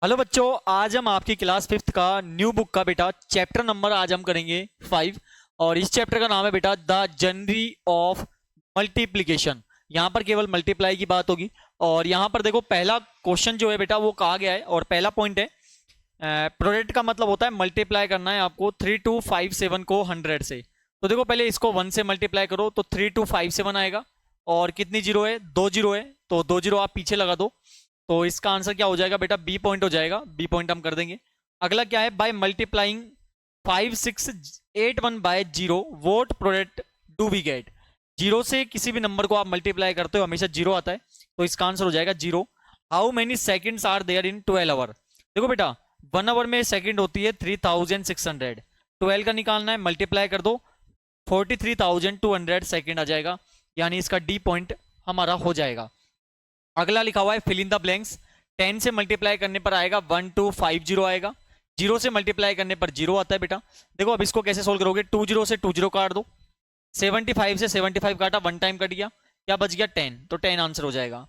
Hello बच्चों, आज हम आपकी क्लास फिफ्थ का न्यू बुक का बेटा चैप्टर नंबर आज हम करेंगे 5। और इस चैप्टर का नाम है बेटा द जनरी ऑफ मल्टीप्लिकेशन। यहाँ पर केवल मल्टीप्लाई की बात होगी। और यहाँ पर देखो पहला क्वेश्चन जो है बेटा वो कहा गया है और पहला पॉइंट है प्रोडक्ट का मतलब होता है मल्टीप्लाई करना है आपको 3257 को 100 से। तो देखो पहले इसको 1 से मल्टीप्लाई करो तो 3257 आएगा। और कितनी जीरो है? 2 जीरो है, तो 2 जीरो आप पीछे लगा दो। तो इसका आंसर क्या हो जाएगा बेटा? बी पॉइंट हो जाएगा। बी पॉइंट हम कर देंगे। अगला क्या है? By multiplying 5681 by zero what product do we get. Zero से किसी भी नंबर को आप मल्टीप्लाई करते हो हमेशा जीरो आता है, तो इसका आंसर हो जाएगा zero. How many seconds are there in 12 hour? देखो बेटा 1 आवर में सेकंड होती है 3600। 12 का निकालना है, मल्टीप्लाई कर दो 43,200 सेकेंड आ जाएगा, यानी इसका डी पॉइंट हमारा हो जाएगा। अगला लिखा हुआ है फिल इन द ब्लैंक्स। 10 से मल्टीप्लाई करने पर आएगा 1250 आएगा। जीरो से मल्टीप्लाई करने पर जीरो आता है बेटा। देखो अब इसको कैसे सोल्व करोगे? 2 जीरो से 2 जीरो काट दो, 75 से 75 काटा, 1 टाइम कट गया, क्या बच गया? 10, तो 10 आंसर हो जाएगा।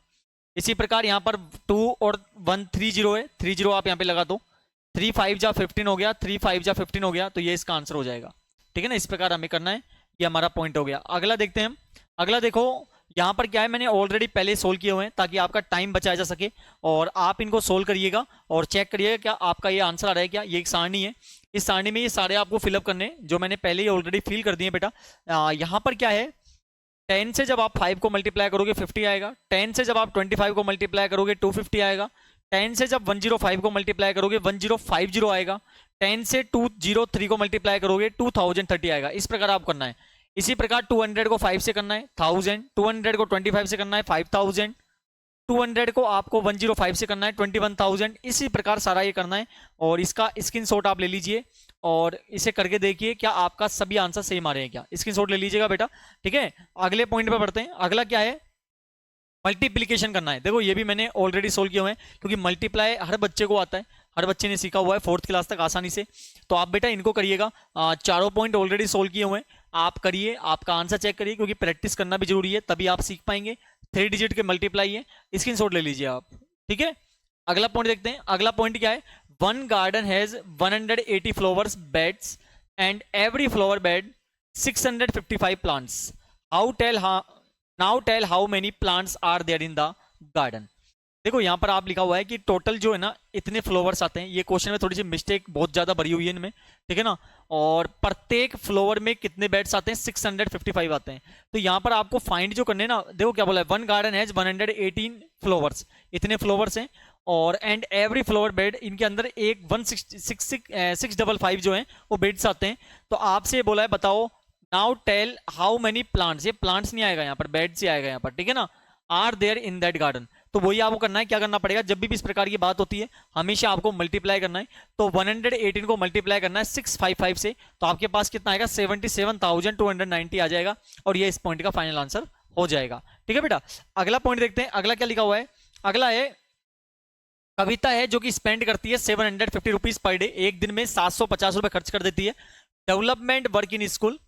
इसी प्रकार यहाँ पर 2 और 1 3 जीरो है, 3 जीरो आप यहाँ पे लगा दो, 3 5 जा 15 हो गया, 3 5 जा 15 हो गया, तो ये इसका आंसर हो जाएगा। ठीक है ना, इस प्रकार हमें करना है, ये हमारा पॉइंट हो गया। अगला देखते हैं हम। अगला देखो यहाँ पर क्या है, मैंने ऑलरेडी पहले सोल्व किए हुए हैं ताकि आपका टाइम बचाया जा सके। और आप इनको सोल्व करिएगा और चेक करिएगा क्या आपका ये आंसर आ रहा है क्या। ये एक सारणी है, इस सारणी में ये सारे आपको फिलअप करने हैं जो मैंने पहले ही ऑलरेडी फिल कर दिए बेटा। यहाँ पर क्या है, 10 से जब आप 5 को मल्टीप्लाई करोगे 50 आएगा। 10 से जब आप 25 को मल्टीप्लाई करोगे 250 आएगा। 10 से जब 105 को मल्टीप्लाई करोगे 1050 आएगा। 10 से 203 को मल्टीप्लाई करोगे 2030 आएगा। इस प्रकार आप करना है। इसी प्रकार 200 को 5 से करना है 1000, 200 को 25 से करना है 5000, 200 को आपको 105 से करना है 21000। इसी प्रकार सारा ये करना है और इसका स्क्रीनशॉट आप ले लीजिए और इसे करके देखिए क्या आपका सभी आंसर सेम आ रहे हैं क्या। स्क्रीनशॉट ले लीजिएगा बेटा। ठीक है, अगले पॉइंट पे बढ़ते हैं। अगला क्या है, मल्टीप्लिकेशन करना है। देखो ये भी मैंने ऑलरेडी सोल्व किया हुआ है क्योंकि मल्टीप्लाई हर बच्चे को आता है, हर बच्चे ने सीखा हुआ है 4th क्लास तक आसानी से। तो आप बेटा इनको करिएगा। चारों पॉइंट ऑलरेडी सोल्व किए हुए हैं, आप करिए, आपका आंसर चेक करिए क्योंकि प्रैक्टिस करना भी जरूरी है, तभी आप सीख पाएंगे। 3 डिजिट के मल्टीप्लाई है, स्क्रीनशॉट ले लीजिए आप। ठीक है, अगला पॉइंट देखते हैं। अगला पॉइंट क्या है, one garden has 180 flowers beds and every flower bed 655 plants. Now tell how many plants are there in the garden. देखो यहाँ पर आप लिखा हुआ है कि टोटल जो है ना इतने फ्लावर्स आते हैं। ये क्वेश्चन में थोड़ी सी मिस्टेक बहुत ज्यादा भरी हुई है इनमें, ठीक है ना। और प्रत्येक फ्लावर में कितने बेड्स आते हैं? 655 आते हैं। तो यहाँ पर आपको फाइंड जो करने ना, देखो क्या बोला है, वन गार्डन हैज 118 फ्लावर्स, इतने फ्लावर्स हैं। और एंड एवरी फ्लावर बेड, इनके अंदर एक 655 जो है वो बेड्स आते हैं। तो आपसे बोला है बताओ now tell how many plants, ये प्लांट्स नहीं आएगा यहाँ पर, बेड्स ही आएगा यहाँ पर, ठीक है ना, are there in that garden. तो वही आपको करना है, क्या करना पड़ेगा, जब भी इस प्रकार की बात होती है हमेशा आपको मल्टीप्लाई करना है। तो 118 को मल्टीप्लाई करना है 655 से, तो आपके पास कितना आएगा? 77,290 आ जाएगा और ये इस पॉइंट का फाइनल आंसर हो जाएगा। ठीक है बेटा, अगला पॉइंट देखते हैं। अगला क्या लिखा हुआ है, अगला है कविता है जो कि स्पेंड करती है 750 रुपीज पर डे, एक दिन में 750 रुपए खर्च कर देती है development work in school.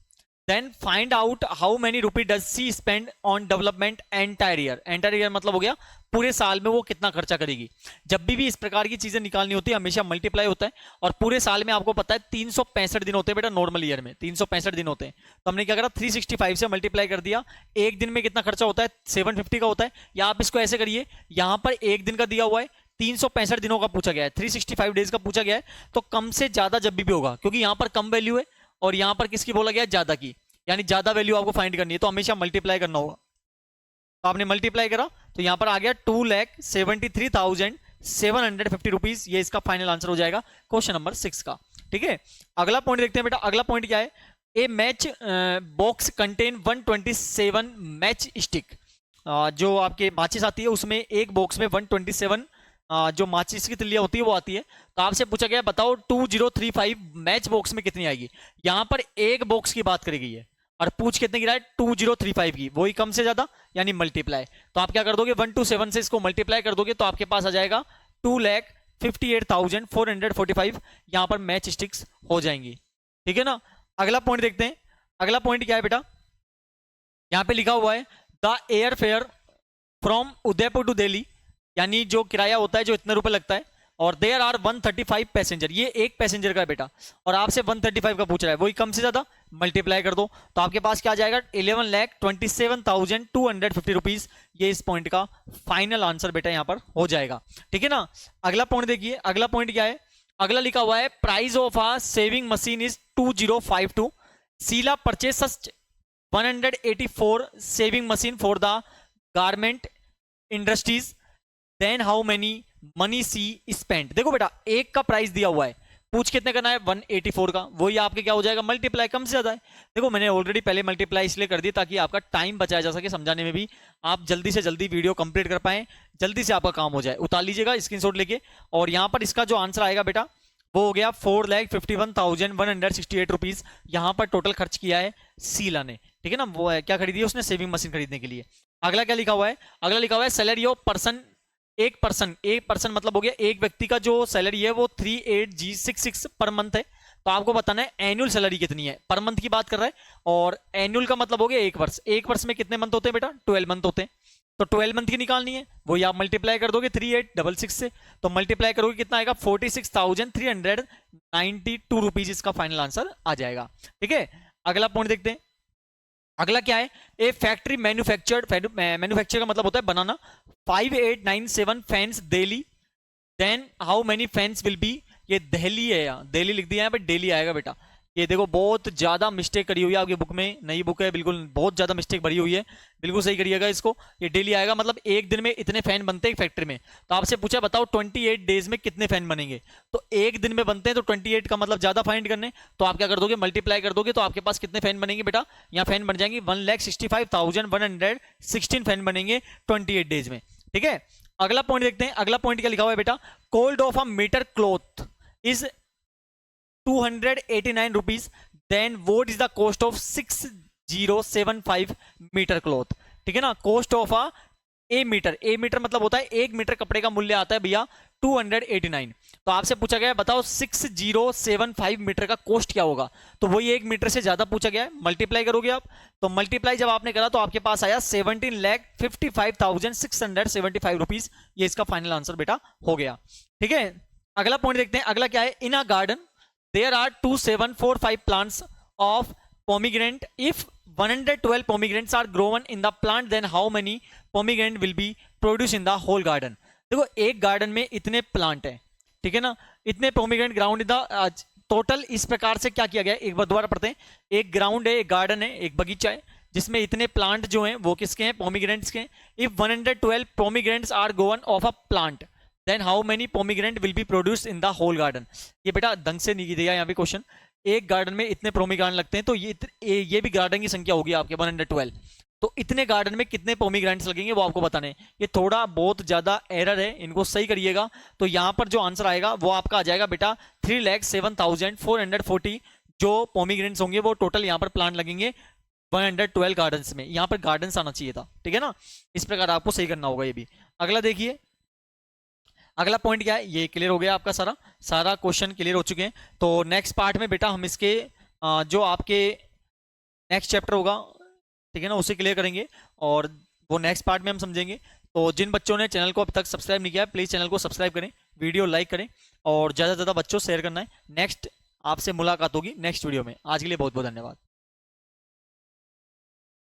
Then find out how many rupee does she spend on development entire year. Entire year मतलब हो गया पूरे साल में वो कितना खर्चा करेगी। जब भी इस प्रकार की चीजें निकालनी होती है हमेशा मल्टीप्लाई होता है। और पूरे साल में आपको पता है 365 दिन होते हैं बेटा, नॉर्मल ईयर में 365 दिन होते हैं। तो हमने क्या करा, 365 से मल्टीप्लाई कर दिया। एक दिन में कितना खर्चा होता है? 750 का होता है। या आप इसको ऐसे करिए, यहां पर एक दिन का दिया हुआ है, 365 दिनों का पूछा गया है, 365 डेज का पूछा गया है, तो कम से ज्यादा जब भी होगा, क्योंकि यहां पर कम वैल्यू है और यहां पर किसकी बोला गया? ज्यादा की, यानी ज्यादा वैल्यू आपको फाइंड करनी है, तो हमेशा मल्टीप्लाई करना होगा। तो आपने मल्टीप्लाई करा तो यहां पर आ गया 2,73,750 रुपीज, ये इसका फाइनल आंसर हो जाएगा क्वेश्चन नंबर 6 का। ठीक है, अगला पॉइंट देखते हैं बेटा। अगला पॉइंट क्या है, a match box contain 127 match stick. जो आपके माचिस आती है उसमें एक बॉक्स में 127 जो माचिस की तिल्लियां होती है वो आती है। तो आपसे पूछा गया बताओ 2035 मैच बॉक्स में कितनी आएगी। यहां पर एक बॉक्स की बात करी गई है और पूछ कितने की रहा है? 2035 की, वही कम से ज्यादा यानी मल्टीप्लाई। तो आप क्या कर दोगे, 127 से इसको मल्टीप्लाई कर दोगे तो आपके पास आ जाएगा 2,58,445 यहां पर मैच स्टिक्स हो जाएंगी। ठीक है ना, अगला पॉइंट देखते हैं। अगला पॉइंट क्या है बेटा, यहां पे लिखा हुआ है the air fare from Udaipur to Delhi, यानी जो किराया होता है जो इतने रुपए लगता है और देयर आर 135 पैसेंजर, ये एक पैसेंजर का है बेटा, और आपसे 135 का पूछ रहा है, वही कम से ज्यादा मल्टीप्लाई कर दो तो आपके पास क्या आ जाएगा 11,27,250 रुपीज। ये इस पॉइंट का फाइनल आंसर बेटा यहाँ पर हो जाएगा, ठीक है ना। अगला पॉइंट देखिए, अगला पॉइंट क्या है, अगला लिखा हुआ है price of a sewing machine is 2052, Sheela purchase 184 sewing machine for the garment industries, then how many money she spent. देखो बेटा एक का प्राइस दिया हुआ है, पूछ कितने करना है 184 का, वही आपके क्या हो जाएगा मल्टीप्लाई, कम से ज्यादा है। देखो मैंने ऑलरेडी पहले मल्टीप्लाई इसलिए कर दी ताकि आपका टाइम बचाया जा सके, समझाने में भी आप जल्दी से जल्दी वीडियो कंप्लीट कर पाए, जल्दी से आपका काम हो जाए। उतार लीजिएगा स्क्रीनशॉट लेके, और यहाँ पर इसका जो आंसर आएगा बेटा वो हो गया 4,51,168 रुपीज यहाँ पर टोटल खर्च किया है शीला ने, ठीक है ना। वो है क्या खरीदी है उसने, सेविंग मशीन खरीदने के लिए। अगला क्या लिखा हुआ है, अगला लिखा हुआ है सैलरी ऑफ पर्सन, एक पर्सन मतलब हो गया एक व्यक्ति का जो सैलरी है वो 38,66 पर मंथ है। तो आपको बताना है एनुअल सैलरी कितनी है, पर मंथ की बात कर रहा है, और एनुअल का मतलब हो गया एक वर्ष, एक वर्ष में कितने मंथ होते हैं बेटा 12 मंथ होते हैं। तो 12 मंथ की निकालनी है, वही आप मल्टीप्लाई कर दोगे 3866 से, तो मल्टीप्लाई करोगे कितना आएगा 46,392 रुपीज, इसका फाइनल आंसर आ जाएगा, ठीक है। अगला पॉइंट देखते हैं, अगला क्या है, ए फैक्ट्री मैन्युफैक्चर का मतलब होता है बनाना 5897 fans daily, then how many fans will be, ये दिल्ली है, यहाँ दिल्ली लिख दिया है, पर डेली आएगा बेटा। ये देखो बहुत ज्यादा मिस्टेक करी हुई है आपकी बुक में, नई बुक है बिल्कुल, बहुत ज्यादा मिस्टेक भरी हुई है, बिल्कुल सही करिएगा इसको। ये डेली आएगा मतलब एक दिन में इतने फैन बनते हैं फैक्ट्री में। तो आपसे पूछा बताओ 28 डेज में कितने फैन बनेंगे, तो एक दिन में बनते हैं तो 28 का मतलब ज्यादा फाइंड करने, तो आप क्या कर दोगे मल्टीप्लाई कर दोगे, तो आपके पास कितने फैन बनेंगे बेटा, यहाँ फैन बन जाएंगे 1,65,116 फैन बनेंगे 28 डेज में, ठीक है। अगला पॉइंट देखते हैं, अगला पॉइंट क्या लिखा हुआ है बेटा, cost of a meter cloth is 289 rupees, then what is the cost of 6075 meter cloth, ठीक है ना। Cost of a a meter मतलब होता है एक मीटर कपड़े का मूल्य आता है भैया 289। तो आपसे पूछा गया है बताओ 6075 मीटर का कॉस्ट क्या होगा, तो वही एक मीटर से ज्यादा पूछा गया है, मल्टीप्लाई करोगे आप, तो मल्टीप्लाई जब आपने करा तो आपके पास आया 17,55,675 रुपीज, ये इसका फाइनल आंसर बेटा हो गया, ठीक है। अगला पॉइंट देखते हैं, अगला क्या है, इन अ garden there are 2745 plants of pomegranate, if 112 pomegranates are grown in the plant then how many pomegranate will be produced in the whole garden। देखो एक गार्डन में इतने प्लांट है, ठीक है ना, इतने pomegranate ground in the total, इस प्रकार से क्या किया गया है, एक बार दोबारा पढ़ते हैं, एक ग्राउंड है, एक गार्डन है, एक बगीचा है, जिसमें इतने प्लांट जो हैं वो किसके हैं पोमीग्रेनेट्स के हैं। If 112 pomegranates are grown of a plant then how many pomegranate will be produced in the whole garden. ये बेटा ढंग से नहीं दिया यहाँ पे क्वेश्चन, एक गार्डन में इतने पोमीग्रेनेट लगते हैं, तो ये भी गार्डन की संख्या होगी आपके 112, तो इतने गार्डन में कितने पोमीग्रेनेट्स लगेंगे वो आपको बताने। ये थोड़ा बहुत ज्यादा एरर है, इनको सही करिएगा। तो यहाँ पर जो आंसर आएगा वो आपका आ जाएगा बेटा 3,07,440 जो पोमीग्रेनेट्स होंगे वो टोटल यहाँ पर प्लांट लगेंगे 112 गार्डन्स में, यहाँ पर गार्डन्स आना चाहिए था, ठीक है ना। इस प्रकार आपको सही करना होगा ये भी। अगला देखिए, अगला पॉइंट क्या है, ये क्लियर हो गया आपका सारा क्वेश्चन क्लियर हो चुके हैं। तो नेक्स्ट पार्ट में बेटा हम इसके जो आपके नेक्स्ट चैप्टर होगा, ठीक है ना, उसे क्लियर करेंगे और वो नेक्स्ट पार्ट में हम समझेंगे। तो जिन बच्चों ने चैनल को अब तक सब्सक्राइब नहीं किया है प्लीज चैनल को सब्सक्राइब करें, वीडियो लाइक करें और ज़्यादा से ज़्यादा बच्चों शेयर करना है। नेक्स्ट आपसे मुलाकात होगी नेक्स्ट वीडियो में। आज के लिए बहुत बहुत धन्यवाद।